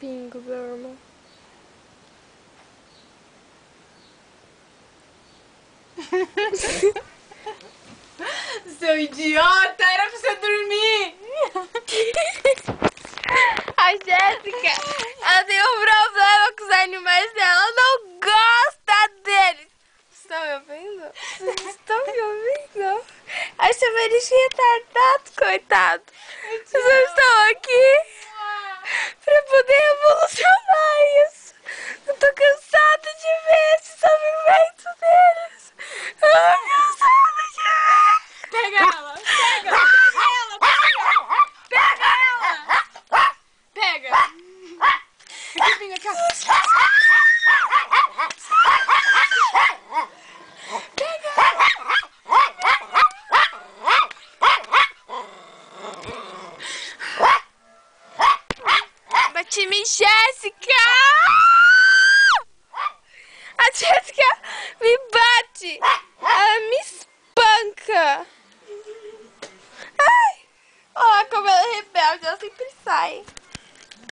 pingo, meu irmão. Seu idiota, era pra você dormir! A Jéssica, ela tem um problema com os animais dela, ela não gosta deles. Vocês estão me ouvindo? Vocês estão me ouvindo? Ai, chama ele de retardado, coitado. Vocês estão aqui pra poder revolucionar isso. Eu tô cansada de ver esse sofrimento deles. Eu tô cansada de ver. Pega ela! Pega! Pega ela! Pega! Pega ela! Pega! Aqui, vem aqui, Bate em mim, Jéssica! A Jéssica me bate! Ela me espanca!